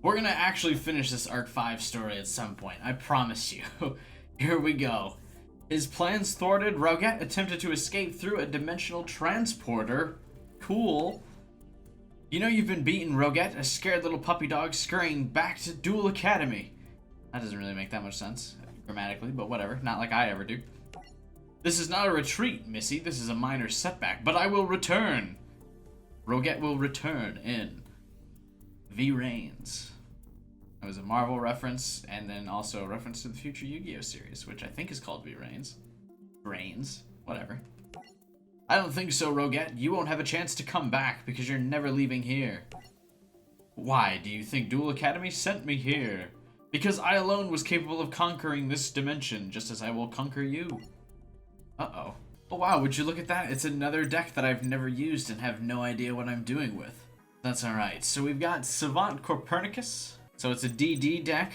We're gonna actually finish this Arc 5 story at some point, I promise you. Here we go. His plans thwarted, Roget attempted to escape through a dimensional transporter. Cool. You know you've been beaten, Roget, a scared little puppy dog scurrying back to Duel Academy. That doesn't really make that much sense, grammatically, but whatever. Not like I ever do. This is not a retreat, Missy. This is a minor setback, but I will return. Roget will return in V Reigns. That was a Marvel reference, and then also a reference to the future Yu-Gi-Oh series, which I think is called V Reigns. Reigns, whatever. I don't think so, Roget. You won't have a chance to come back because you're never leaving here. Why do you think Duel Academy sent me here? Because I alone was capable of conquering this dimension, just as I will conquer you. Uh-oh. Oh wow, would you look at that? It's another deck that I've never used and have no idea what I'm doing with. That's alright. So we've got Savant Copernicus. So it's a DD deck.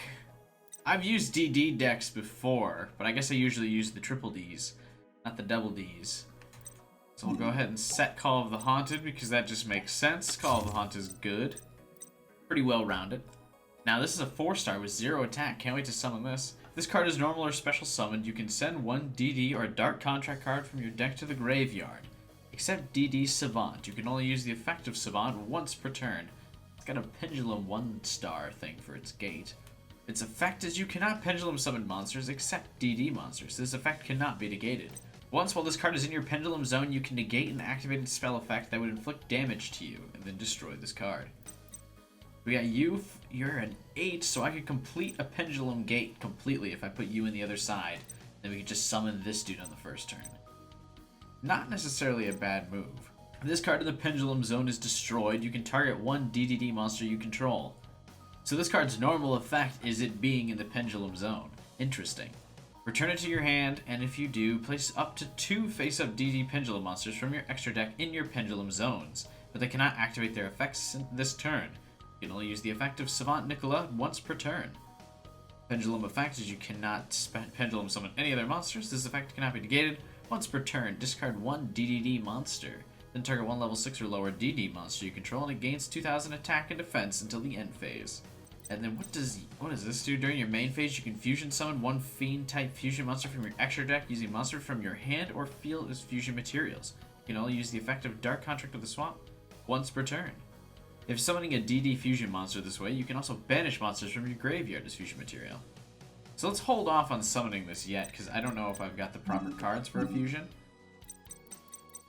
I've used DD decks before, but I guess I usually use the triple Ds, not the double Ds. So we'll go ahead and set Call of the Haunted because that just makes sense. Call of the Haunted is good. Pretty well rounded. Now this is a 4-star with 0 attack. Can't wait to summon this. If this card is normal or special summoned, you can send one DD or Dark Contract card from your deck to the graveyard. Except DD Savant. You can only use the effect of Savant once per turn. It's got a Pendulum 1-star thing for its gate. Its effect is you cannot Pendulum summon monsters except DD monsters. This effect cannot be negated. Once while this card is in your Pendulum zone, you can negate an activated spell effect that would inflict damage to you, and then destroy this card. We got you, you're an 8, so I could complete a Pendulum Gate completely if I put you in the other side. Then we could just summon this dude on the first turn. Not necessarily a bad move. If this card in the Pendulum Zone is destroyed, you can target one DDD monster you control. So this card's normal effect is it being in the Pendulum Zone. Interesting. Return it to your hand, and if you do, place up to 2 face-up DD Pendulum monsters from your extra deck in your Pendulum Zones, but they cannot activate their effects this turn. You can only use the effect of Savant Nicola once per turn. Pendulum effect is you cannot Pendulum summon any other monsters. This effect cannot be negated. Once per turn, discard one DDD monster. Then target one level 6 or lower DD monster you control, and it gains 2000 attack and defense until the end phase. And then what does this do? During your main phase, you can fusion summon one fiend-type fusion monster from your extra deck using monster from your hand or field as fusion materials. You can only use the effect of Dark Contract of the Swamp once per turn. If summoning a DD fusion monster this way, you can also banish monsters from your graveyard as fusion material. So let's hold off on summoning this yet, because I don't know if I've got the proper cards for a fusion.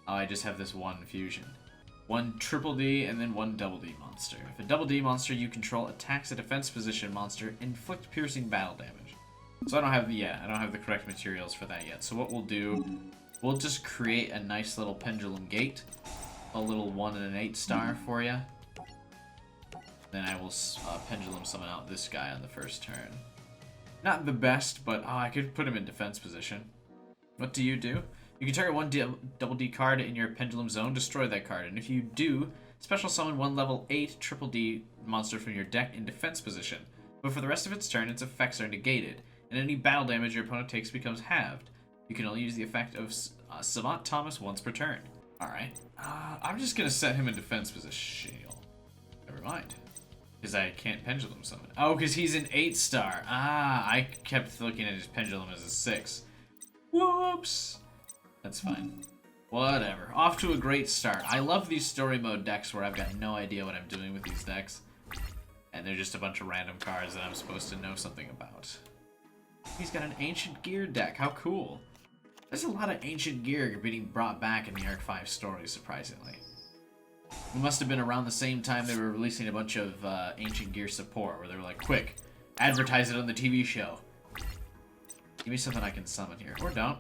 Oh, I just have this one fusion. One triple D and then one double D monster. If a double D monster you control attacks a defense position monster, inflict piercing battle damage. So I don't have the correct materials for that yet. So what we'll do, we'll just create a nice little Pendulum Gate, a little 1 and an 8 star for you. Then I will Pendulum summon out this guy on the first turn. Not the best, but I could put him in defense position. What do? You can target one double D card in your Pendulum Zone, destroy that card, and if you do, special summon one level 8 triple D monster from your deck in defense position. But for the rest of its turn, its effects are negated, and any battle damage your opponent takes becomes halved. You can only use the effect of Savant Thomas once per turn. Alright, I'm just gonna set him in defense position. Never mind. Because I can't Pendulum summon. Oh, because he's an 8-star. I kept looking at his Pendulum as a 6. Whoops! That's fine. Whatever. Off to a great start. I love these story mode decks where I've got no idea what I'm doing with these decks. And they're just a bunch of random cards that I'm supposed to know something about. He's got an Ancient Gear deck. How cool. There's a lot of Ancient Gear being brought back in the Arc 5 story, surprisingly. It must have been around the same time they were releasing a bunch of Ancient Gear support, where they were like, quick, advertise it on the TV show. Give me something I can summon here. Or don't.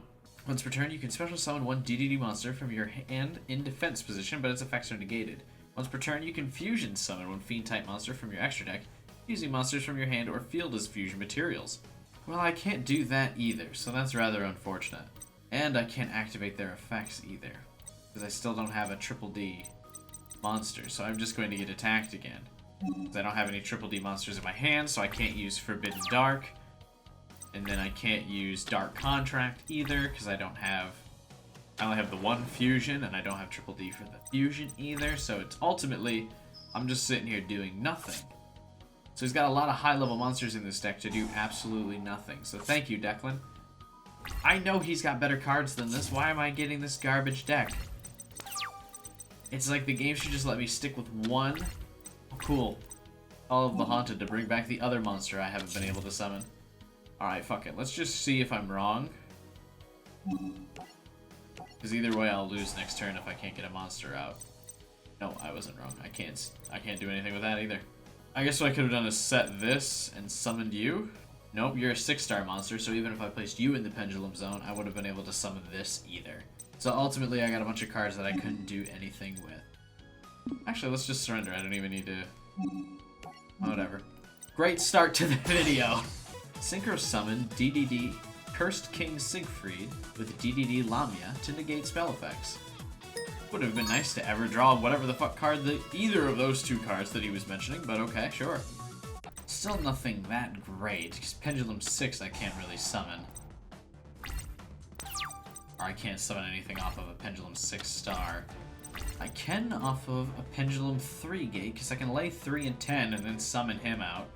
Once per turn, you can special summon one DDD monster from your hand in defense position, but its effects are negated. Once per turn, you can fusion summon one fiend-type monster from your extra deck, using monsters from your hand or field as fusion materials. Well, I can't do that either, so that's rather unfortunate. And I can't activate their effects either, because I still don't have a triple D monster, so I'm just going to get attacked again. Because I don't have any triple D monsters in my hand, so I can't use Forbidden Dark. And then I can't use Dark Contract either, because I only have the one fusion, and I don't have triple D for the fusion either, so it's ultimately, I'm just sitting here doing nothing. So he's got a lot of high-level monsters in this deck to do absolutely nothing. So thank you, Declan. I know he's got better cards than this. Why am I getting this garbage deck? It's like the game should just let me stick with one. Oh, cool. Call of the Haunted to bring back the other monster I haven't been able to summon. Alright, fuck it. Let's just see if I'm wrong. Because either way, I'll lose next turn if I can't get a monster out. No, I wasn't wrong. I can't do anything with that either. I guess what I could have done is set this and summoned you. Nope, you're a 6-star monster, so even if I placed you in the Pendulum Zone, I would have been able to summon this either. So ultimately, I got a bunch of cards that I couldn't do anything with. Actually, let's just surrender. I don't even need to... Whatever. Great start to the video. Synchro Summon DDD Cursed King Siegfried with DDD Lamia to negate spell effects. Would have been nice to ever draw whatever the fuck card either of those two cards that he was mentioning, but okay, sure. Still nothing that great, because Pendulum 6 I can't really summon. Or I can't summon anything off of a Pendulum 6-star. I can off of a Pendulum 3 gate, because I can lay 3 and 10 and then summon him out.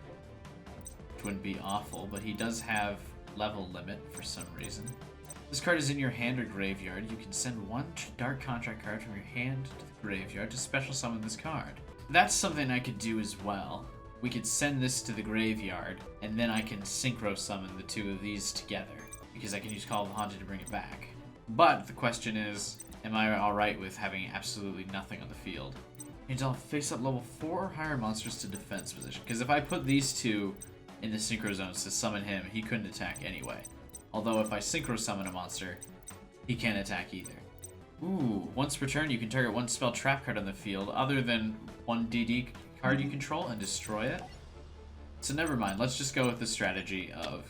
Which wouldn't be awful, but he does have level limit for some reason. This card is in your hand or graveyard. You can send one Dark Contract card from your hand to the graveyard to special summon this card. That's something I could do as well. We could send this to the graveyard, and then I can synchro summon the two of these together, because I can use Call of the Haunted to bring it back. But the question is, am I alright with having absolutely nothing on the field? And I'll face up level 4 or higher monsters to defense position, because if I put these two in the synchro zones to summon him, he couldn't attack anyway. Although if I synchro summon a monster, he can't attack either. Ooh, once per turn you can target one spell trap card on the field other than one DD card you control and destroy it. So never mind, let's just go with the strategy of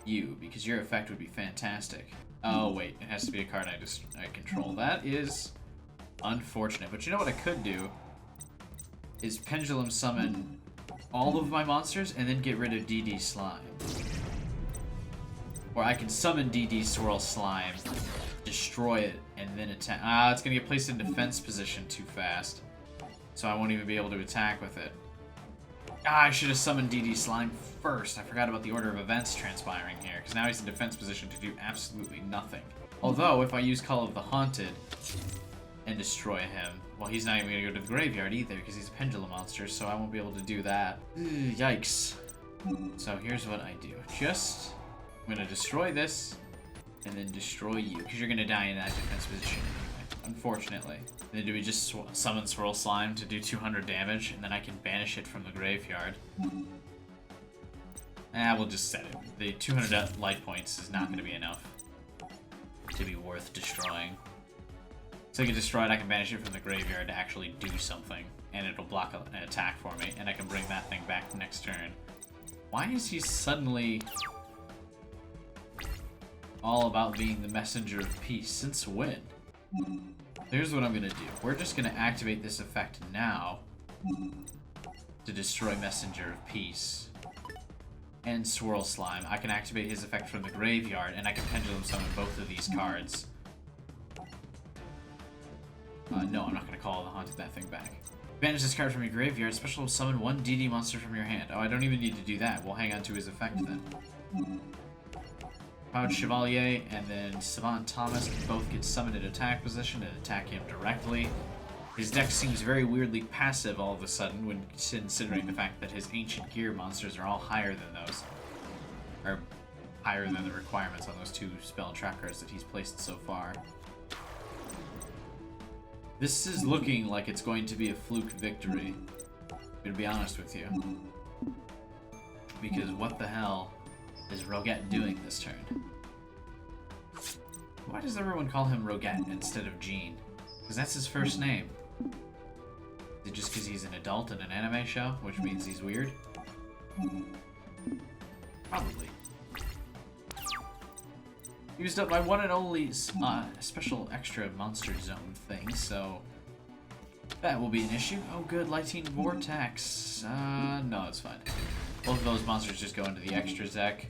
you, because your effect would be fantastic. Oh wait, it has to be a card I control. That is unfortunate, but you know what I could do? Is Pendulum summon all of my monsters and then get rid of DD Slime. Or I can summon DD Swirl Slime, destroy it, and then attack. Ah, it's gonna get placed in defense position too fast. So I won't even be able to attack with it. Ah, I should have summoned DD Slime first. I forgot about the order of events transpiring here, because now he's in defense position to do absolutely nothing. Although, if I use Call of the Haunted and destroy him, well, he's not even gonna go to the graveyard either, because he's a Pendulum monster, so I won't be able to do that. Yikes. So here's what I do. I'm gonna destroy this, and then destroy you, because you're gonna die in that defense position anyway, unfortunately. And then do we just summon Swirl Slime to do 200 damage, and then I can banish it from the graveyard. We'll just set it. The 200 life points is not gonna be enough to be worth destroying. So I can destroy it, I can banish it from the graveyard to actually do something, and it'll block an attack for me, and I can bring that thing back next turn. Why is he suddenly all about being the messenger of peace? Since when? Here's what I'm gonna do. We're just gonna activate this effect now to destroy Messenger of Peace and Swirl Slime. I can activate his effect from the graveyard, and I can Pendulum summon both of these cards. No, I'm not gonna Call the Haunted that thing back. Banish this card from your graveyard, special summon one DD monster from your hand. Oh, I don't even need to do that. We'll hang on to his effect then. Proud Chevalier and then Savant Thomas both get summoned in attack position and attack him directly. His deck seems very weirdly passive all of a sudden when considering the fact that his Ancient Gear monsters are all higher than those. Or higher than the requirements on those two spell and trap cards that he's placed so far. This is looking like it's going to be a fluke victory, I'm gonna be honest with you. Because what the hell is Roget doing this turn? Why does everyone call him Roget instead of Gene? Because that's his first name. Is it just because he's an adult in an anime show, which means he's weird? Probably. Used up my one and only special extra monster zone thing, so that will be an issue. Oh good, Lightning Vortex. No, it's fine. Both of those monsters just go into the extra deck.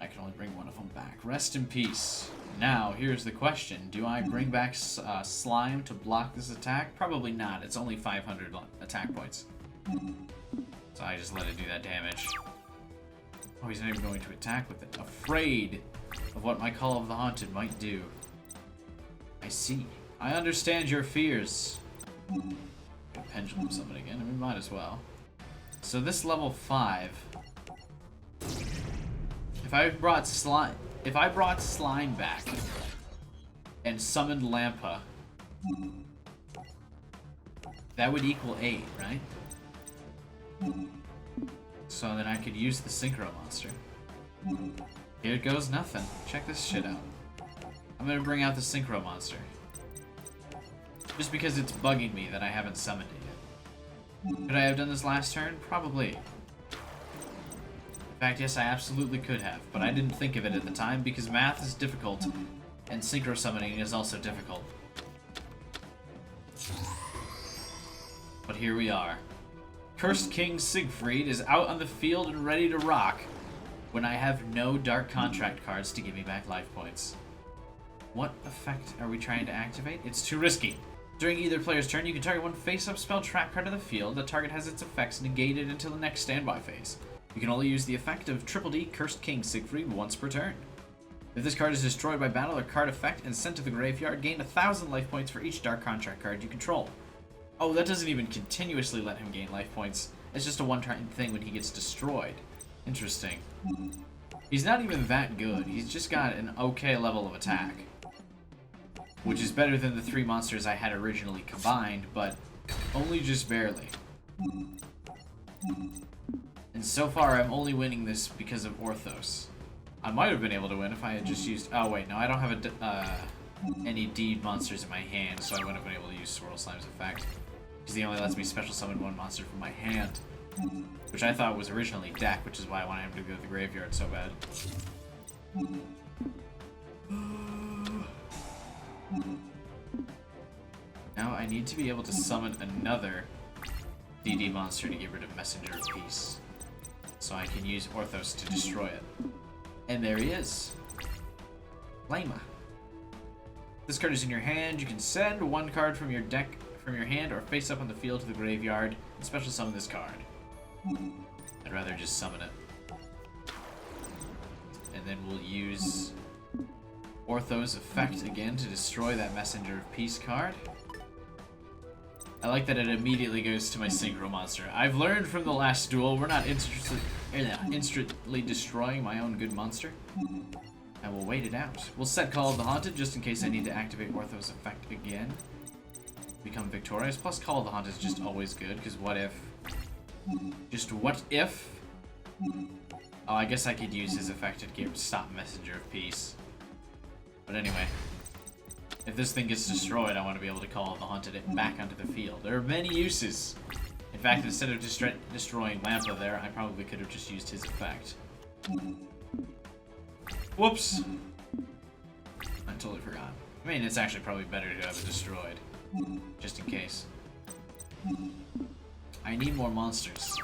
I can only bring one of them back. Rest in peace. Now, here's the question. Do I bring back Slime to block this attack? Probably not. It's only 500 attack points. So So I just let it do that damage. Oh, he's not even going to attack with it. Afraid of what my Call of the Haunted might do. I see. I understand your fears. Pendulum summon again. I mean, might as well. So this level 5. If I brought slime back and summoned Lampa, that would equal 8, right? So then I could use the Synchro Monster. Here goes nothing. Check this shit out. I'm gonna bring out the Synchro Monster. Just because it's bugging me that I haven't summoned it yet. Could I have done this last turn? Probably. In fact, yes, I absolutely could have, but I didn't think of it at the time because math is difficult, and synchro summoning is also difficult. But here we are. Cursed King Siegfried is out on the field and ready to rock when I have no Dark Contract cards to give me back life points. What effect are we trying to activate? It's too risky. During either player's turn, you can target one face-up spell trap card on the field. The target has its effects negated until the next standby phase. You can only use the effect of Triple D Cursed King Siegfried once per turn. If this card is destroyed by battle or card effect and sent to the graveyard, gain 1,000 life points for each Dark Contract card you control. Oh, that doesn't even continuously let him gain life points. It's just a one-time thing when he gets destroyed. Interesting. He's not even that good. He's just got an okay level of attack, which is better than the 3 monsters I had originally combined, but only just barely. And so far, I'm only winning this because of Orthos. I might have been able to win if I had just used... Oh, wait, no, I don't have any deed monsters in my hand, so I wouldn't have been able to use Swirl Slime's effect. Because he only lets me special summon 1 monster from my hand, which I thought was originally deck, which is why I wanted him to go to the graveyard so bad. Now I need to be able to summon another DD monster to get rid of Messenger of Peace, so I can use Orthos to destroy it. And there he is. Lama. This card is in your hand. You can send 1 card from your deck, from your hand, or face up on the field to the graveyard and special summon this card. I'd rather just summon it. And then we'll use Orthos effect again to destroy that Messenger of Peace card. I like that it immediately goes to my Synchro Monster. I've learned from the last duel, we're not instantly destroying my own good monster. I will wait it out. We'll set Call of the Haunted just in case I need to activate Orthos effect again. Become victorious. Plus Call of the Haunted is just always good, because what if... Just what if... Oh, I guess I could use his effect to stop Messenger of Peace. But anyway, if this thing gets destroyed, I want to be able to Call the Haunted it back onto the field. There are many uses. In fact, instead of destroying Lampa there, I probably could have just used his effect. Whoops! I totally forgot. I mean, it's actually probably better to have it destroyed, just in case. I need more monsters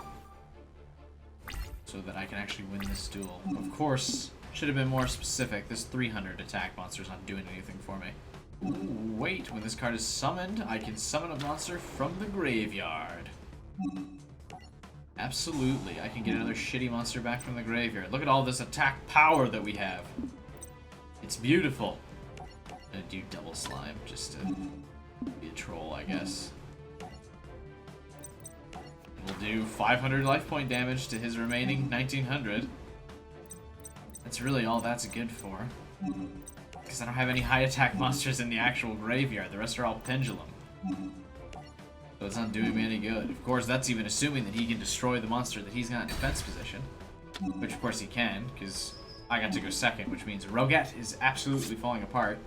so that I can actually win this duel. Of course, should have been more specific. This 300 attack monster is not doing anything for me. Ooh, wait, when this card is summoned, I can summon a monster from the graveyard. Absolutely, I can get another shitty monster back from the graveyard. Look at all this attack power that we have. It's beautiful. I'm gonna do double slime just to be a troll, I guess. We'll do 500 life point damage to his remaining 1900. That's really all that's good for. Because I don't have any high attack monsters in the actual graveyard. The rest are all pendulum. So it's not doing me any good. Of course, that's even assuming that he can destroy the monster that he's got in defense position. Which of course he can, because I got to go second, which means Roget is absolutely falling apart.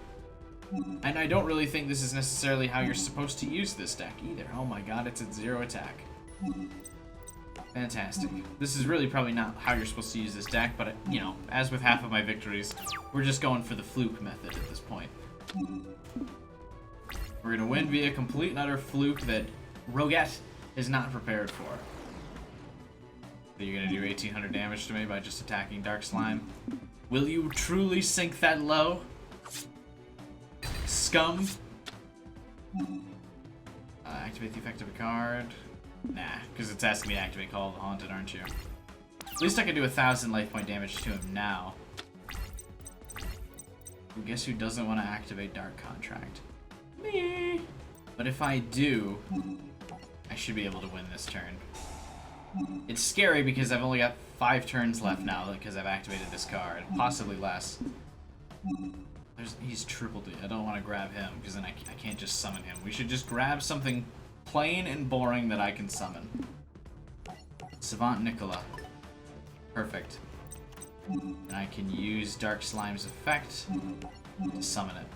And I don't really think this is necessarily how you're supposed to use this deck either. Oh my god, it's at 0 attack. Fantastic. This is really probably not how you're supposed to use this deck, but, you know, as with half of my victories, we're just going for the fluke method at this point. We're gonna win via complete and utter fluke that Roget is not prepared for. So you're gonna do 1800 damage to me by just attacking Dark Slime. Will you truly sink that low? Scum? Activate the effect of a card. Nah, because it's asking me to activate Call of the Haunted, aren't you? At least I can do 1,000 life point damage to him now. Well, guess who doesn't want to activate Dark Contract? Me! But if I do, I should be able to win this turn. It's scary because I've only got 5 turns left now because I've activated this card. Possibly less. He's triple D. I don't want to grab him because then I can't just summon him. We should just grab something plain and boring that I can summon. Savant Nicola. Perfect. And I can use Dark Slime's effect to summon it.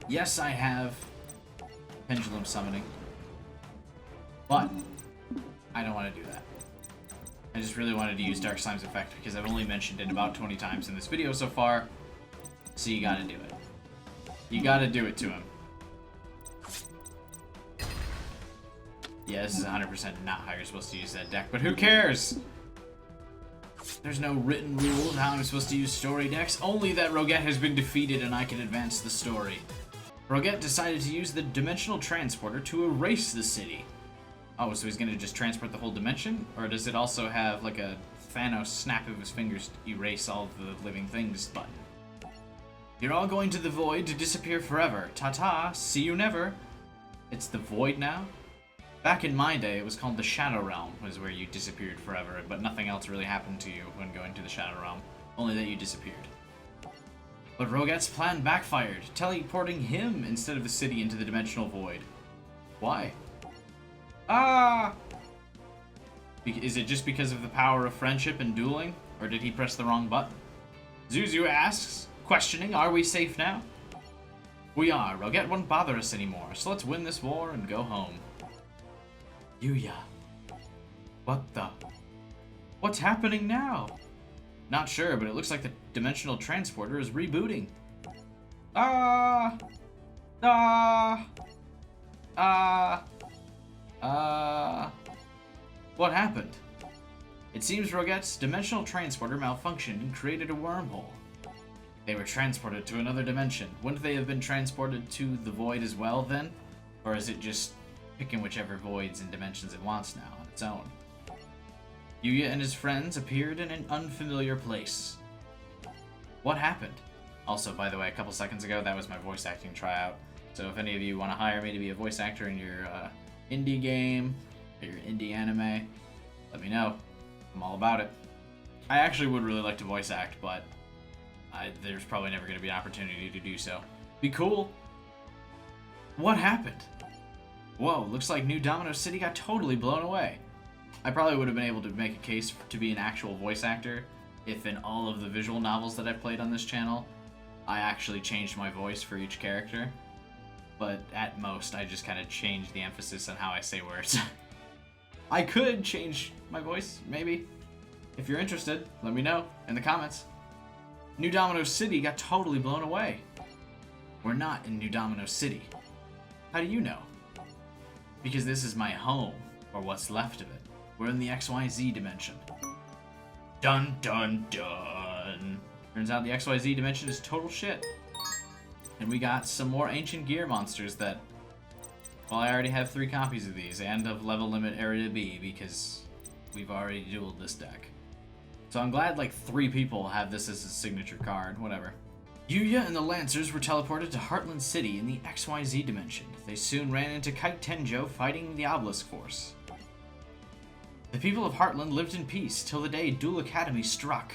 Yes, I have Pendulum Summoning, but I don't want to do that. I just really wanted to use Dark Slime's effect because I've only mentioned it about 20 times in this video so far, so you gotta do it. You gotta do it to him. Yeah, this is 100% not how you're supposed to use that deck, but who cares? There's no written rule of how I'm supposed to use story decks, only that Roget has been defeated and I can advance the story. Roget decided to use the Dimensional Transporter to erase the city. Oh, so he's gonna just transport the whole dimension? Or does it also have like a Thanos snap of his fingers to erase all of the living things button? You're all going to the void to disappear forever. Ta-ta, see you never. It's the void now? Back in my day, it was called the Shadow Realm, was where you disappeared forever, but nothing else really happened to you when going to the Shadow Realm, only that you disappeared. But Roget's plan backfired, teleporting him instead of the city into the dimensional void. Why? Ah! Is it just because of the power of friendship and dueling, or did he press the wrong button? Zuzu asks, questioning, are we safe now? We are. Roget won't bother us anymore, so let's win this war and go home. Yuya. What the? What's happening now? Not sure, but it looks like the Dimensional Transporter is rebooting. Ah! Ah! Ah! What happened? It seems Roget's Dimensional Transporter malfunctioned and created a wormhole. They were transported to another dimension. Wouldn't they have been transported to the void as well then? Or is it just picking whichever voids and dimensions it wants now on its own? Yuya and his friends appeared in an unfamiliar place. What happened? Also, by the way, a couple seconds ago, that was my voice acting tryout. So if any of you want to hire me to be a voice actor in your indie game, or your indie anime, let me know. I'm all about it. I actually would really like to voice act, but there's probably never going to be an opportunity to do so. Be cool. What happened? Whoa, looks like New Domino City got totally blown away. I probably would have been able to make a case to be an actual voice actor if in all of the visual novels that I've played on this channel, I actually changed my voice for each character. But at most, I just kind of changed the emphasis on how I say words. I could change my voice, maybe. If you're interested, let me know in the comments. New Domino City got totally blown away. We're not in New Domino City. How do you know? Because this is my home, or what's left of it. We're in the XYZ dimension. Dun dun dun. Turns out the XYZ dimension is total shit. And we got some more ancient gear monsters that, well, I already have 3 copies of these, and of level limit area B, because we've already dueled this deck. So I'm glad like 3 people have this as a signature card, whatever. Yuya and the Lancers were teleported to Heartland City in the XYZ dimension. They soon ran into Kite Tenjo fighting the Obelisk Force. The people of Heartland lived in peace till the day Duel Academy struck.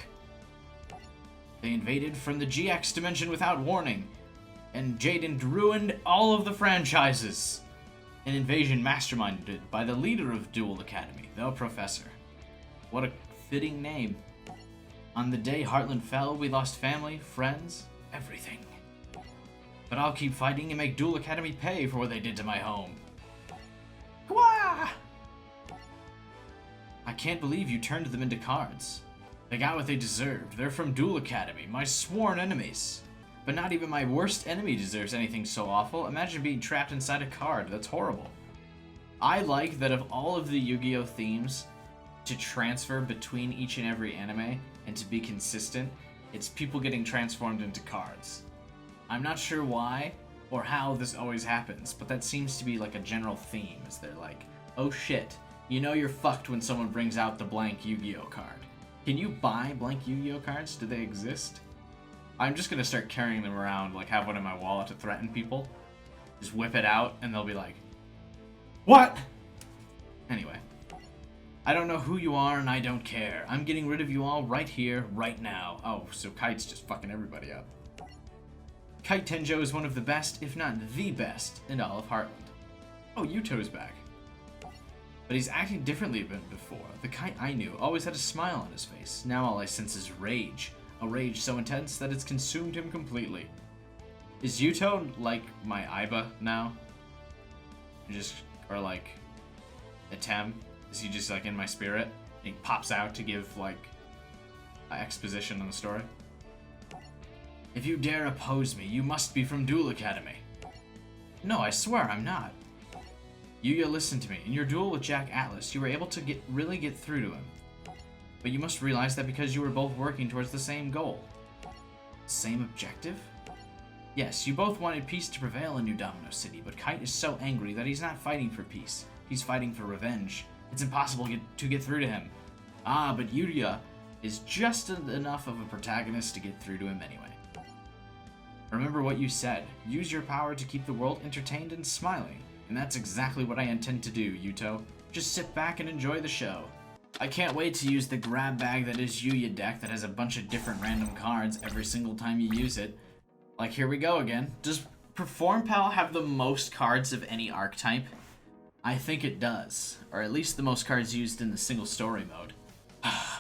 They invaded from the GX dimension without warning, and Jaden ruined all of the franchises. An invasion masterminded by the leader of Duel Academy, the Professor. What a fitting name. On the day Heartland fell, we lost family, friends, everything. But I'll keep fighting and make Duel Academy pay for what they did to my home. Wah! I can't believe you turned them into cards. They got what they deserved. They're from Duel Academy, my sworn enemies. But not even my worst enemy deserves anything so awful. Imagine being trapped inside a card. That's horrible. I like that of all of the Yu-Gi-Oh! Themes to transfer between each and every anime and to be consistent, it's people getting transformed into cards. I'm not sure why or how this always happens, but that seems to be like a general theme, is they're like, oh shit, you know you're fucked when someone brings out the blank Yu-Gi-Oh card. Can you buy blank Yu-Gi-Oh cards? Do they exist? I'm just gonna start carrying them around, like have one in my wallet to threaten people. Just whip it out and they'll be like, what? Anyway. I don't know who you are and I don't care. I'm getting rid of you all right here, right now. Oh, so Kite's just fucking everybody up. Kite Tenjo is one of the best, if not the best, in all of Heartland. Oh, Yuto's back. But he's acting differently than before. The Kite I knew always had a smile on his face. Now all I sense is rage. A rage so intense that it's consumed him completely. Is Yuto like my Aiba now? Or like Atem? Is he just like in my spirit? And he pops out to give like exposition on the story? If you dare oppose me, you must be from Duel Academy. No, I swear I'm not. Yuya, listen to me. In your duel with Jack Atlas, you were able to really get through to him. But you must realize that because you were both working towards the same goal. Same objective? Yes, you both wanted peace to prevail in New Domino City, but Kite is so angry that he's not fighting for peace. He's fighting for revenge. It's impossible to get through to him. Ah, but Yuya is just enough of a protagonist to get through to him anyway. Remember what you said. Use your power to keep the world entertained and smiling. And that's exactly what I intend to do, Yuto. Just sit back and enjoy the show. I can't wait to use the grab bag that is Yuya deck that has a bunch of different random cards every single time you use it. Like, here we go again. Does Perform Pal have the most cards of any archetype? I think it does. Or at least the most cards used in the single story mode.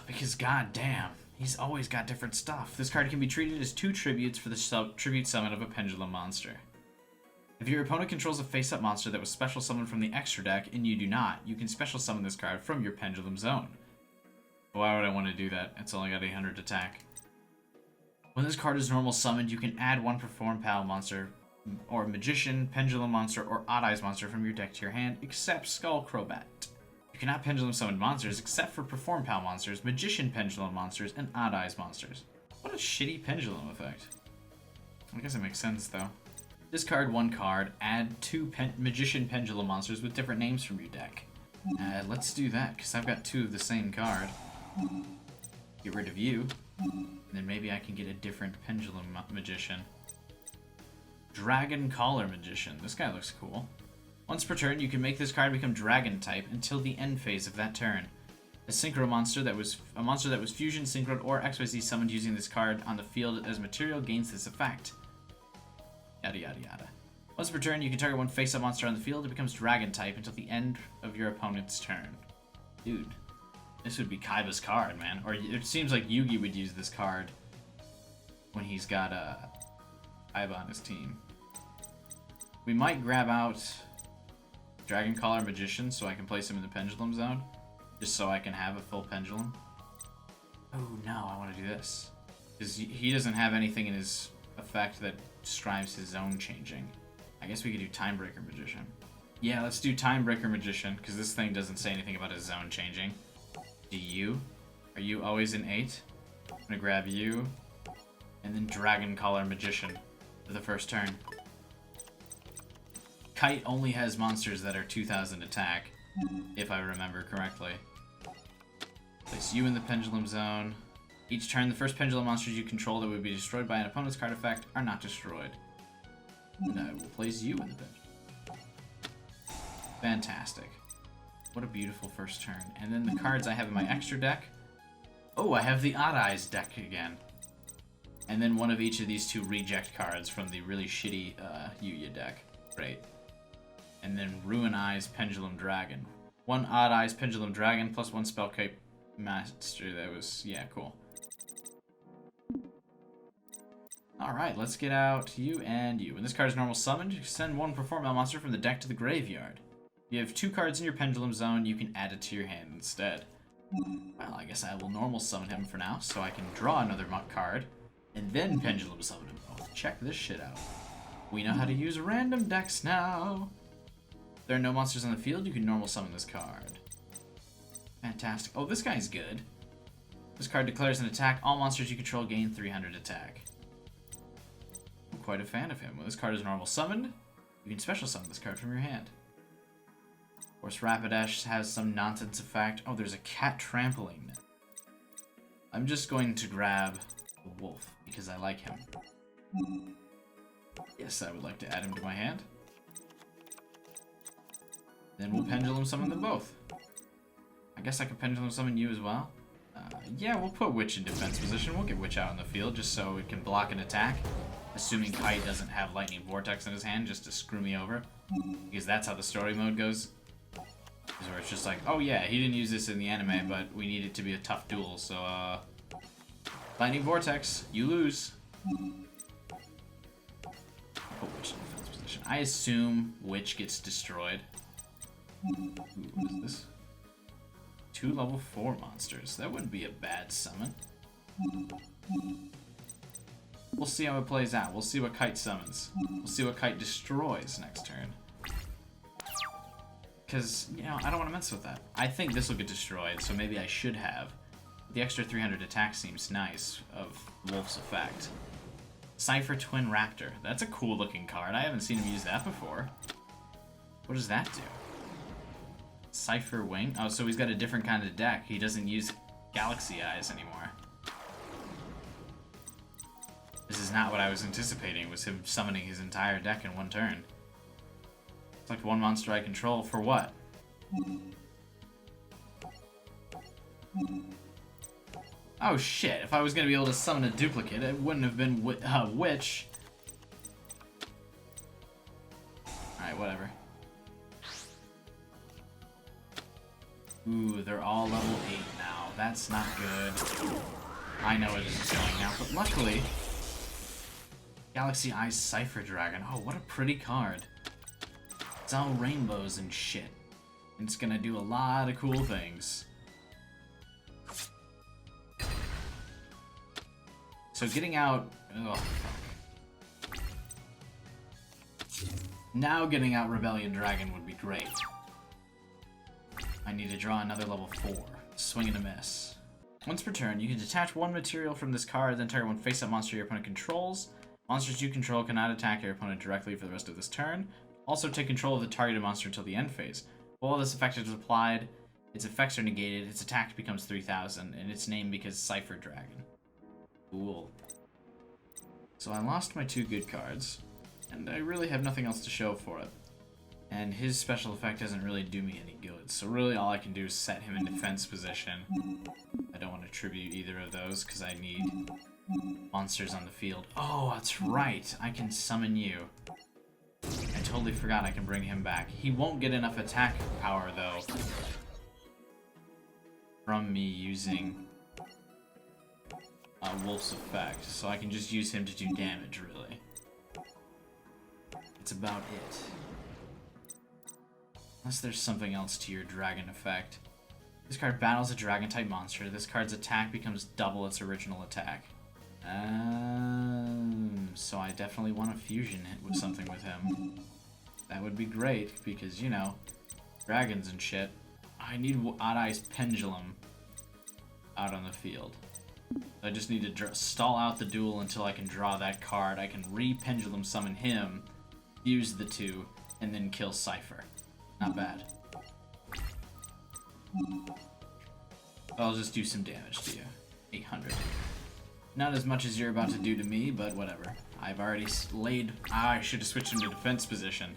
Because goddamn, he's always got different stuff. This card can be treated as 2 tributes for the tribute summon of a pendulum monster. If your opponent controls a face-up monster that was special summoned from the extra deck, and you do not, you can special summon this card from your pendulum zone. Why would I want to do that? It's only got 800 attack. When this card is normal summoned, you can add 1 Perform Pal monster, or Magician, Pendulum monster, or Odd Eyes monster from your deck to your hand, except Skull Crobat. You cannot pendulum summon monsters except for Perform Pal monsters, Magician pendulum monsters, and Odd Eyes monsters. What a shitty pendulum effect. I guess it makes sense though. Discard 1 card, add 2 Magician pendulum monsters with different names from your deck. Let's do that, because I've got 2 of the same card. Get rid of you, and then maybe I can get a different pendulum magician. Dragon Collar Magician. This guy looks cool. Once per turn, you can make this card become Dragon type until the end phase of that turn. A synchro monster that was fusion, synchroed, or XYZ summoned using this card on the field as material gains this effect. Yada yada yada. Once per turn, you can target 1 face-up monster on the field. It becomes Dragon type until the end of your opponent's turn. Dude, this would be Kaiba's card, man. Or it seems like Yugi would use this card when he's got Kaiba on his team. We might grab out Dragon Collar Magician so I can place him in the Pendulum Zone. Just so I can have a full Pendulum. Oh no, I want to do this. Because he doesn't have anything in his effect that describes his zone changing. I guess we could do Timebreaker Magician. Yeah, let's do Timebreaker Magician, because this thing doesn't say anything about his zone changing. Do you? Are you always an 8? I'm gonna grab you, and then Dragon Collar Magician for the first turn. Kite only has monsters that are 2000 attack, if I remember correctly. Place you in the Pendulum Zone. Each turn, the first pendulum monsters you control that would be destroyed by an opponent's card effect are not destroyed. And I will place you in the pendulum. Fantastic. What a beautiful first turn. And then the cards I have in my extra deck. Oh, I have the Odd Eyes deck again. And then one of each of these 2 reject cards from the really shitty Yuya deck. Great. And then Ruin Eyes Pendulum Dragon. 1 Odd Eyes Pendulum Dragon plus 1 Spellcape Master. That was, yeah, cool. Alright, let's get out you and you. When this card is normal summoned, you send 1 Perform Pal monster from the deck to the graveyard. If you have 2 cards in your Pendulum Zone, you can add it to your hand instead. Well, I guess I will normal summon him for now, so I can draw another card, and then Pendulum summon him. Oh, check this shit out. We know how to use random decks now. If there are no monsters on the field, you can normal summon this card. Fantastic. Oh, this guy's good. This card declares an attack. All monsters you control gain 300 attack. quite a fan of him. When this card is normal summoned, you can special summon this card from your hand. Of course, Rapidash has some nonsense effect. Oh, there's a cat trampling. I'm just going to grab the wolf because I like him. Yes, I would like to add him to my hand. Then we'll pendulum summon them both. I guess I can pendulum summon you as well. Yeah, we'll put Witch in defense position. We'll get Witch out in the field just so it can block an attack. Assuming Kite doesn't have Lightning Vortex in his hand just to screw me over. Because that's how the story mode goes. Is where it's just like, oh yeah, he didn't use this in the anime, but we need it to be a tough duel, so Lightning Vortex, you lose. Put Witch in defense position. I assume Witch gets destroyed. Ooh, what is this? 2 level 4 monsters. That wouldn't be a bad summon. We'll see how it plays out. We'll see what Kite summons. We'll see what Kite destroys next turn. Because, you know, I don't want to mess with that. I think this will get destroyed, so maybe I should have. The extra 300 attack seems nice of Wolf's effect. Cypher Twin Raptor. That's a cool looking card. I haven't seen him use that before. What does that do? Cypher Wing? Oh, so he's got a different kind of deck. He doesn't use Galaxy Eyes anymore. This is not what I was anticipating, was him summoning his entire deck in one turn. Select one monster I control for what? Oh shit, if I was going to be able to summon a duplicate, it wouldn't have been Witch. Alright, whatever. Ooh, they're all level 8 now. That's not good. I know it is going now, but luckily... Galaxy Eyes Cypher Dragon. Oh, what a pretty card. It's all rainbows and shit. It's gonna do a lot of cool things. So getting out... Oh, fuck. Now getting out Rebellion Dragon would be great. I need to draw another level 4. Swing and a miss. Once per turn, you can detach one material from this card, then target one face-up monster your opponent controls. Monsters you control cannot attack your opponent directly for the rest of this turn. Also take control of the targeted monster until the end phase. While this effect is applied, its effects are negated, its attack becomes 3000, and its name becomes Cypher Dragon. Cool. So I lost my 2 good cards, and I really have nothing else to show for it. And his special effect doesn't really do me any good, so really all I can do is set him in defense position. I don't want to tribute either of those, because I need monsters on the field. Oh, that's right! I can summon you. I totally forgot I can bring him back. He won't get enough attack power, though, from me using Wolf's effect, so I can just use him to do damage, really. That's about it. Unless there's something else to your dragon effect. This card battles a dragon-type monster. This card's attack becomes double its original attack. So I definitely want a fusion hit with something with him. That would be great, because, you know, dragons and shit. I need Odd Eye's Pendulum out on the field. I just need to stall out the duel until I can draw that card. I can re-pendulum summon him, use the 2, and then kill Cypher. Not bad. I'll just do some damage to you. 800. Not as much as you're about to do to me, but whatever. I've already laid... I should have switched him to defense position.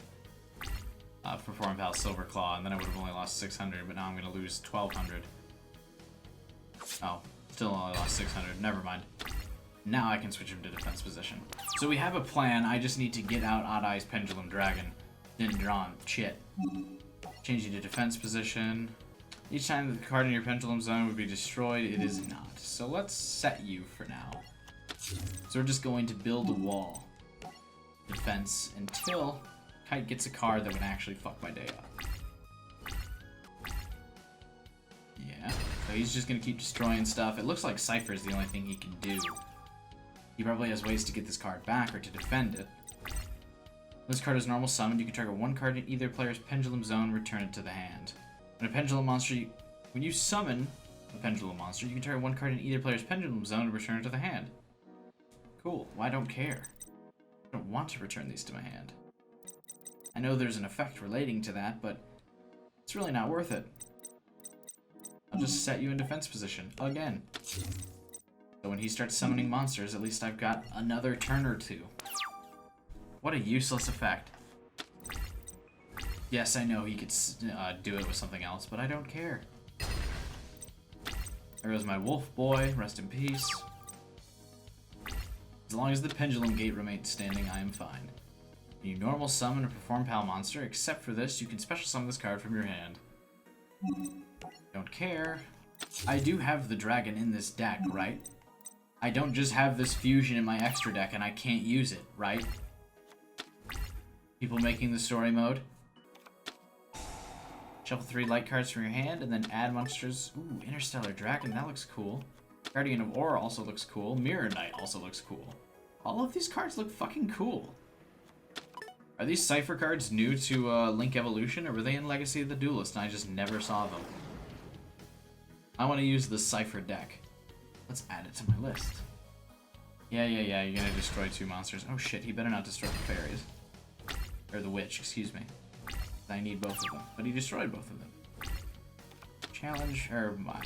For Foreign Pal Silverclaw, and then I would have only lost 600, but now I'm going to lose 1200. Oh, still only lost 600. Never mind. Now I can switch him to defense position. So we have a plan. I just need to get out Odd Eye's Pendulum Dragon. Didn't draw him. Shit. Change you to defense position. Each time the card in your pendulum zone would be destroyed, it is not. So let's set you for now. So we're just going to build a wall. Defense until Kite gets a card that would actually fuck my day up. Yeah. So he's just going to keep destroying stuff. It looks like Cypher is the only thing he can do. He probably has ways to get this card back or to defend it. This card is normal summoned. You can target one card in either player's pendulum zone, return it to the hand. When you summon a pendulum monster, you can target one card in either player's pendulum zone and return it to the hand. Cool. Well, I don't care. I don't want to return these to my hand. I know there's an effect relating to that, but it's really not worth it. I'll just set you in defense position again. So when he starts summoning monsters, at least I've got another turn or two. What a useless effect. Yes, I know he could do it with something else, but I don't care. There goes my wolf boy, rest in peace. As long as the pendulum gate remains standing, I am fine. You normal summon a perform pal monster, except for this, you can special summon this card from your hand. Don't care. I do have the dragon in this deck, right? I don't just have this fusion in my extra deck and I can't use it, right? People making the story mode. Shuffle 3 light cards from your hand and then add monsters. Ooh, Interstellar Dragon, that looks cool. Guardian of Aura also looks cool. Mirror Knight also looks cool. All of these cards look fucking cool. Are these Cypher cards new to Link Evolution, or were they in Legacy of the Duelist and I just never saw them? I want to use the Cypher deck. Let's add it to my list. Yeah, you're gonna destroy 2 monsters. Oh shit, he better not destroy the fairies. Or the witch, excuse me. I need both of them, but he destroyed both of them. Challenge, or my...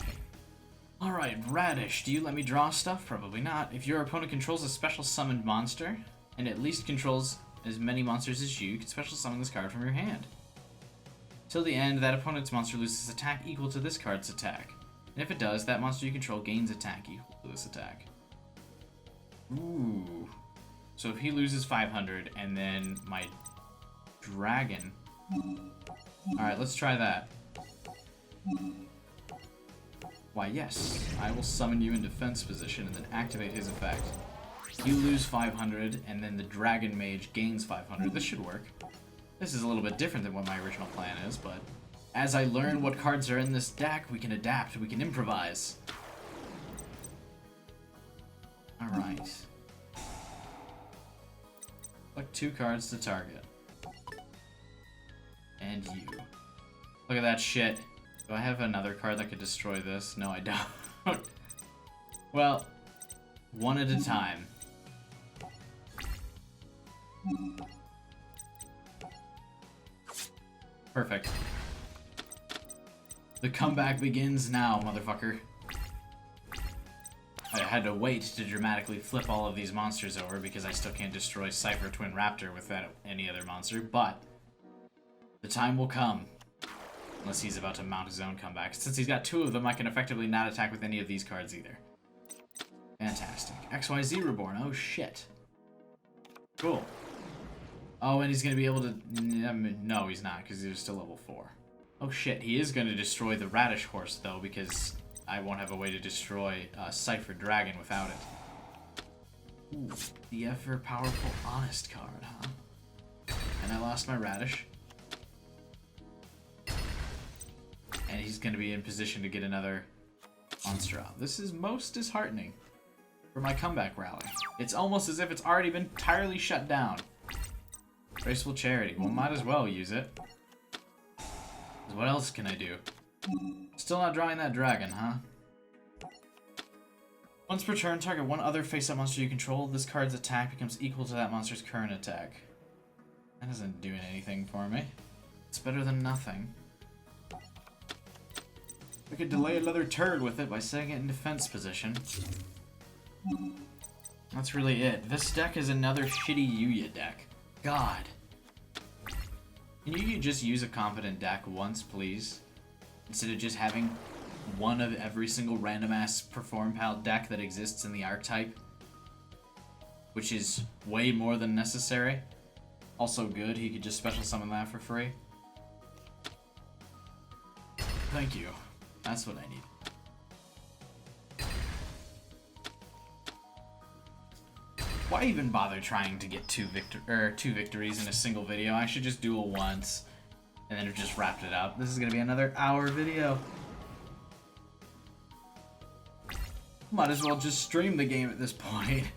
Alright, Radish, do you let me draw stuff? Probably not. If your opponent controls a special summoned monster, and at least controls as many monsters as you can special summon this card from your hand. Till the end, that opponent's monster loses attack equal to this card's attack. And if it does, that monster you control gains attack equal to this attack. Ooh. So if he loses 500, and then my dragon... Alright, let's try that. Why, yes. I will summon you in defense position and then activate his effect. You lose 500, and then the Dragon Mage gains 500. This should work. This is a little bit different than what my original plan is, but as I learn what cards are in this deck, we can adapt, we can improvise. Alright. Select 2 cards to target. And you. Look at that shit. Do I have another card that could destroy this? No, I don't. Well, one at a time. Perfect. The comeback begins now, motherfucker. I had to wait to dramatically flip all of these monsters over because I still can't destroy Cypher Twin Raptor with any other monster, but the time will come. Unless he's about to mount his own comeback. Since he's got 2 of them, I can effectively not attack with any of these cards either. Fantastic. XYZ Reborn. Oh, shit. Cool. Oh, and he's going to be able to... No, he's not, because he's still level 4. Oh, shit. He is going to destroy the Radish Horse, though, because I won't have a way to destroy Cypher Dragon without it. Ooh, the ever-powerful Honest card, huh? And I lost my Radish. And he's going to be in position to get another monster out. This is most disheartening for my comeback rally. It's almost as if it's already been entirely shut down. Graceful Charity. Well, might as well use it. 'Cause what else can I do? Still not drawing that dragon, huh? Once per turn, target one other face-up monster you control. This card's attack becomes equal to that monster's current attack. That isn't doing anything for me. It's better than nothing. I could delay another turn with it by setting it in defense position. That's really it. This deck is another shitty Yuya deck. God. Can you just use a competent deck once, please? Instead of just having one of every single random-ass Perform Pal deck that exists in the archetype. Which is way more than necessary. Also good, he could just special summon that for free. Thank you. That's what I need. Why even bother trying to get two victories in a single video? I should just duel once, and then have just wrapped it up. This is gonna be another hour video. Might as well just stream the game at this point,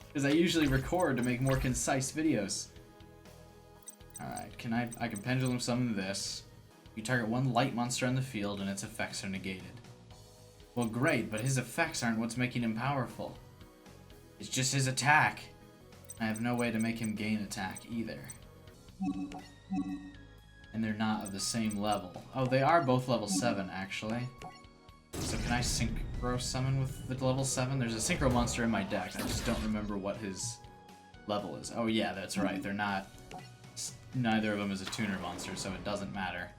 because I usually record to make more concise videos. Alright, I can pendulum summon this. You target one light monster on the field and its effects are negated. Well, great, but his effects aren't what's making him powerful. It's just his attack. I have no way to make him gain attack either. And they're not of the same level. Oh, they are both level 7, actually. So can I synchro summon with the level 7? There's a synchro monster in my deck. I just don't remember what his level is. Oh yeah, that's right. They're not... Neither of them is a tuner monster, so it doesn't matter.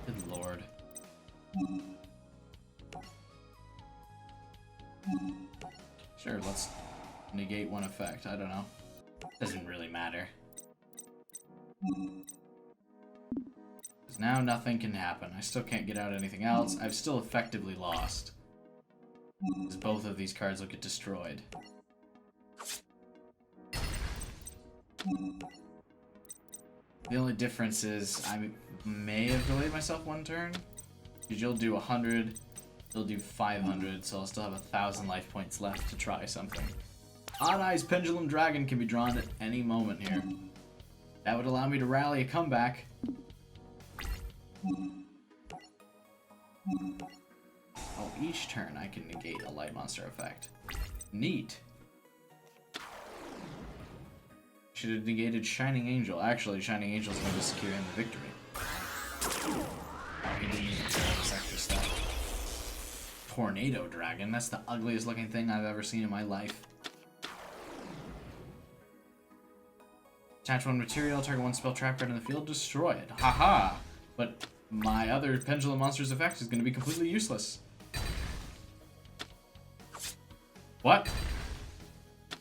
Good lord. Sure, let's negate one effect. I don't know. Doesn't really matter. Because now nothing can happen. I still can't get out anything else. I've still effectively lost. Because both of these cards will get destroyed. The only difference is I may have delayed myself one turn. Because you'll do 100, you'll do 500, so I'll still have 1,000 life points left to try something. Odd Eye's Pendulum Dragon can be drawn at any moment here. That would allow me to rally a comeback. Oh, each turn I can negate a light monster effect. Neat. Should have negated Shining Angel. Actually, Shining Angel's going to secure him the victory. Oh, he didn't even throw this extra stuff. Tornado Dragon. That's the ugliest looking thing I've ever seen in my life. Attach one material, target one spell trap card in the field, destroy it. Haha! But my other Pendulum Monster's effect is going to be completely useless. What?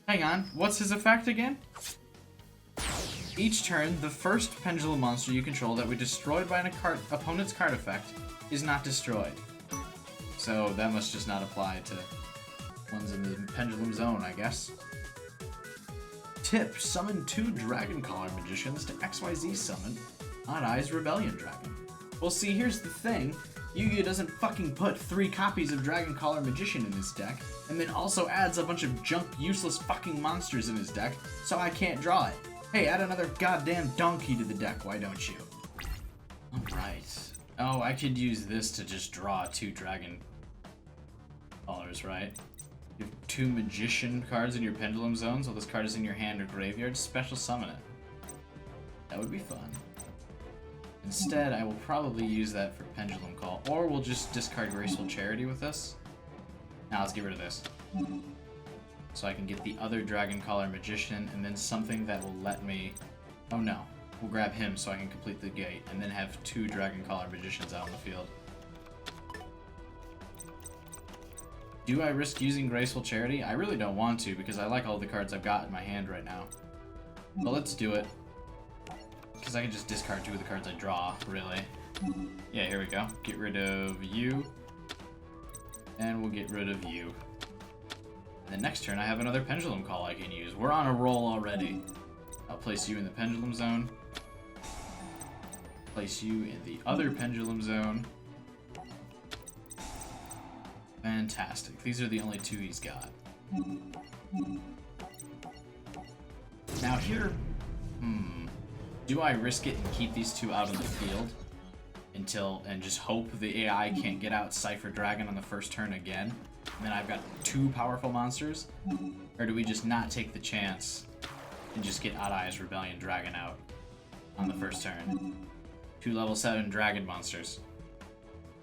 Hang on, what's his effect again? Each turn, the first Pendulum Monster you control that we destroyed by an opponent's card effect is not destroyed. So that must just not apply to ones in the Pendulum Zone, I guess. Tip, summon 2 Dragon Collar Magicians to XYZ summon Odd Eye's Rebellion Dragon. Well, see, here's the thing. Yu-Gi-Oh! Doesn't fucking put 3 copies of Dragon Collar Magician in his deck, and then also adds a bunch of junk, useless fucking monsters in his deck, so I can't draw it. Hey, add another goddamn donkey to the deck, why don't you? Alright. Oh, I could use this to just draw 2 Dragon Collars, right? You have 2 Magician cards in your Pendulum Zone, so this card is in your hand or graveyard, special summon it. That would be fun. Instead, I will probably use that for Pendulum Call, or we'll just discard Graceful Charity with this. Now let's get rid of this. So I can get the other Dragon Collar Magician, and then something that will let me... Oh no, we'll grab him so I can complete the gate, and then have 2 Dragon Collar Magicians out on the field. Do I risk using Graceful Charity? I really don't want to, because I like all the cards I've got in my hand right now. But let's do it. Because I can just discard 2 of the cards I draw, really. Yeah, here we go. Get rid of you. And we'll get rid of you. And then next turn I have another Pendulum Call I can use. We're on a roll already. I'll place you in the Pendulum Zone. Place you in the other Pendulum Zone. Fantastic. These are the only 2 he's got. Now here... Do I risk it and keep these 2 out of the field and just hope the AI can't get out Cypher Dragon on the first turn again? And then I've got 2 powerful monsters? Or do we just not take the chance and just get Odd Eye's Rebellion Dragon out on the first turn? 2 level 7 dragon monsters.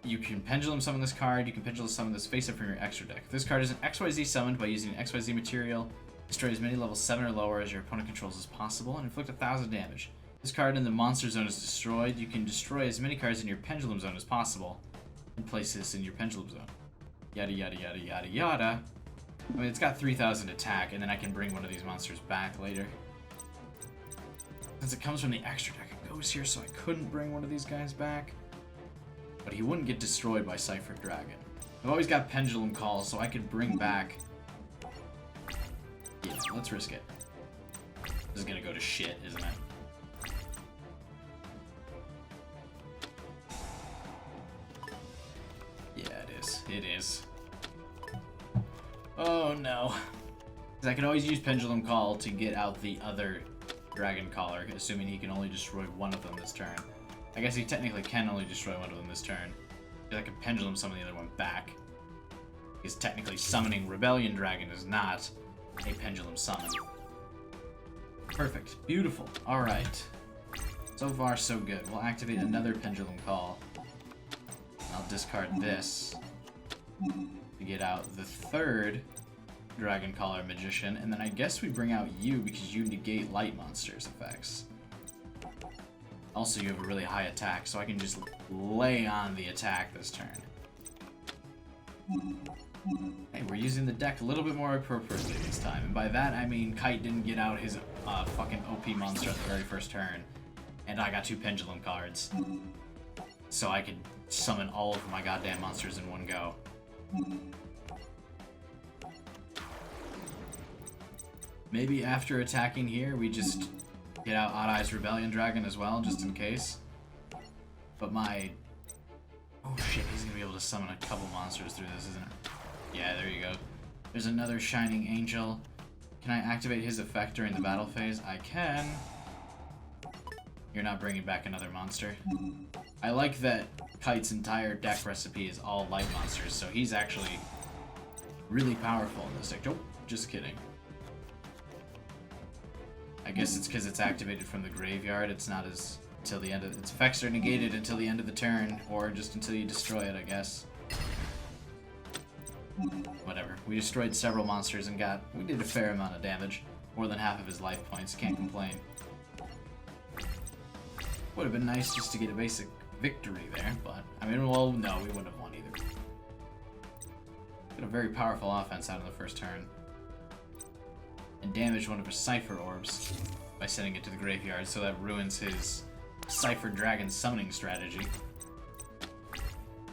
You can Pendulum summon this card, you can Pendulum summon this face-up from your extra deck. This card is an XYZ summoned by using an XYZ material. Destroy as many level 7 or lower as your opponent controls as possible and inflict 1,000 damage. This card in the Monster Zone is destroyed. You can destroy as many cards in your Pendulum Zone as possible and place this in your Pendulum Zone. Yada yada yada yada yada. I mean, it's got 3,000 attack, and then I can bring one of these monsters back later. Since it comes from the extra deck, it goes here, so I couldn't bring one of these guys back. But he wouldn't get destroyed by Cypher Dragon. I've always got Pendulum Call, so I could bring back... Yeah, let's risk it. This is gonna go to shit, isn't it? It is. Oh no. Because I can always use Pendulum Call to get out the other Dragon Collar, assuming he can only destroy one of them this turn. I guess he technically can only destroy one of them this turn. I can Pendulum summon the other one back. Because technically summoning Rebellion Dragon is not a pendulum summon. Perfect. Beautiful. Alright. So far, so good. We'll activate another Pendulum Call. I'll discard this to get out the third Dragon Caller Magician, and then I guess we bring out you because you negate Light Monsters effects. Also, you have a really high attack, so I can just lay on the attack this turn. Hey, we're using the deck a little bit more appropriately this time, and by that I mean Kite didn't get out his fucking OP monster at the very first turn, and I got 2 Pendulum cards, so I could summon all of my goddamn monsters in one go. Maybe after attacking here, we just get out Odd Eye's Rebellion Dragon as well, just in case. But my... Oh shit, he's gonna be able to summon a couple monsters through this, isn't it? Yeah, there you go. There's another Shining Angel. Can I activate his effect during the battle phase? I can. You're not bringing back another monster. I like that Kite's entire deck recipe is all light monsters, so he's actually really powerful in this deck. Oh, just kidding. I guess it's because it's activated from the graveyard. It's not as until the end of its effects are negated until the end of the turn, or just until you destroy it, I guess. Whatever. We destroyed several monsters and we did a fair amount of damage. More than half of his life points. Can't complain. Would have been nice just to get a basic victory there, but I mean, well, no, we wouldn't have won either. Got a very powerful offense out of the first turn. And damage one of his Cypher Orbs by sending it to the graveyard, so that ruins his Cypher Dragon summoning strategy.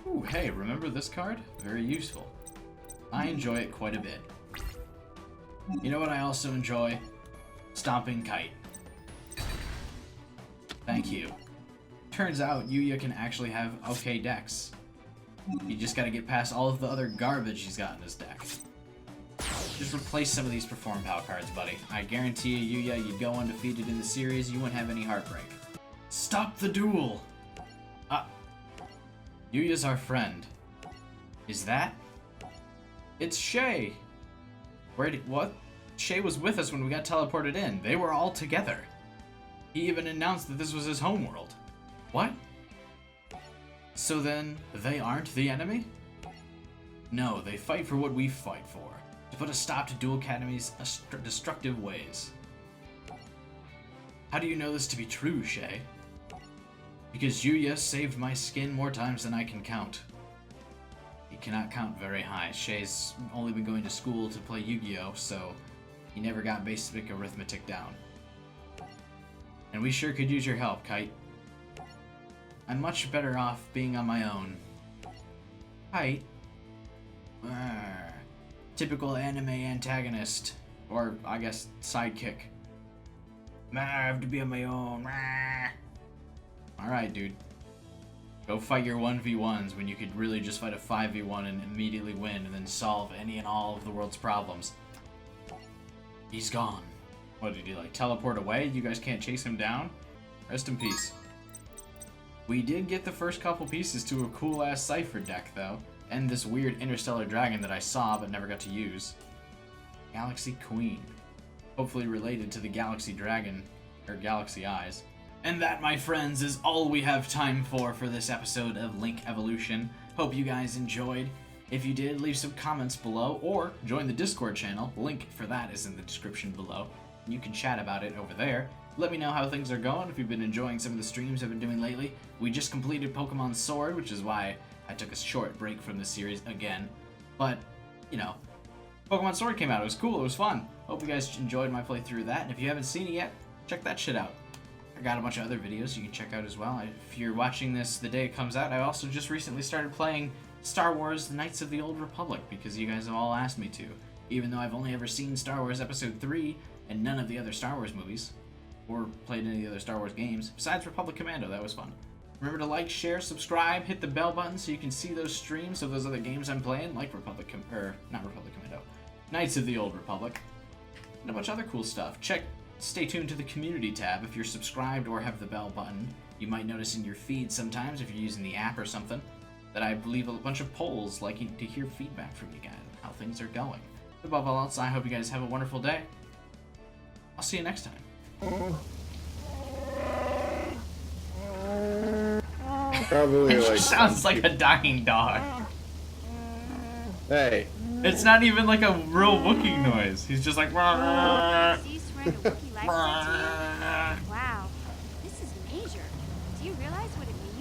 Ooh, hey, remember this card? Very useful. I enjoy it quite a bit. You know what I also enjoy? Stomping Kite. Thank you. Turns out Yuya can actually have okay decks. You just gotta get past all of the other garbage he's got in his deck. Just replace some of these Perform POW cards, buddy. I guarantee you, Yuya, you'd go undefeated in the series, you wouldn't have any heartbreak. Stop the duel! Yuya's our friend. Is that? It's Shay! What? Shay was with us when we got teleported in. They were all together. He even announced that this was his homeworld. What? So then, they aren't the enemy? No, they fight for what we fight for. To put a stop to Duel Academy's destructive ways. How do you know this to be true, Shay? Because Yuya saved my skin more times than I can count. He cannot count very high. Shay's only been going to school to play Yu-Gi-Oh, so he never got basic arithmetic down. And we sure could use your help, Kite. I'm much better off being on my own. Kite? Typical anime antagonist. Or, I guess, sidekick. I have to be on my own. Alright, dude. Go fight your 1v1s when you could really just fight a 5v1 and immediately win and then solve any and all of the world's problems. He's gone. What, did he, like, teleport away? You guys can't chase him down? Rest in peace. We did get the first couple pieces to a cool-ass Cypher deck, though. And this weird Interstellar Dragon that I saw but never got to use. Galaxy Queen. Hopefully related to the Galaxy Dragon, or Galaxy Eyes. And that, my friends, is all we have time for this episode of Link Evolution. Hope you guys enjoyed. If you did, leave some comments below, or join the Discord channel. Link for that is in the description below. You can chat about it over there. Let me know how things are going, if you've been enjoying some of the streams I've been doing lately. We just completed Pokemon Sword, which is why I took a short break from the series again. But, you know, Pokemon Sword came out. It was cool. It was fun. Hope you guys enjoyed my playthrough of that. And if you haven't seen it yet, check that shit out. I got a bunch of other videos you can check out as well. If you're watching this the day it comes out, I also just recently started playing Star Wars Knights of the Old Republic because you guys have all asked me to. Even though I've only ever seen Star Wars Episode 3 and none of the other Star Wars movies, or played any of the other Star Wars games, besides Republic Commando. That was fun. Remember to like, share, subscribe, hit the bell button so you can see those streams of those other games I'm playing, like Knights of the Old Republic, and a bunch of other cool stuff. Stay tuned to the community tab if you're subscribed or have the bell button. You might notice in your feed sometimes if you're using the app or something. that I leave a bunch of polls liking to hear feedback from you guys on how things are going. Above all else, I hope you guys have a wonderful day. I'll see you next time. Probably like Sounds like a dying dog. Hey. It's not even like a real Wookiee noise. He's just like. So you swear your Wookiee life is up to you? Wow, this is major. Do you realize what it means?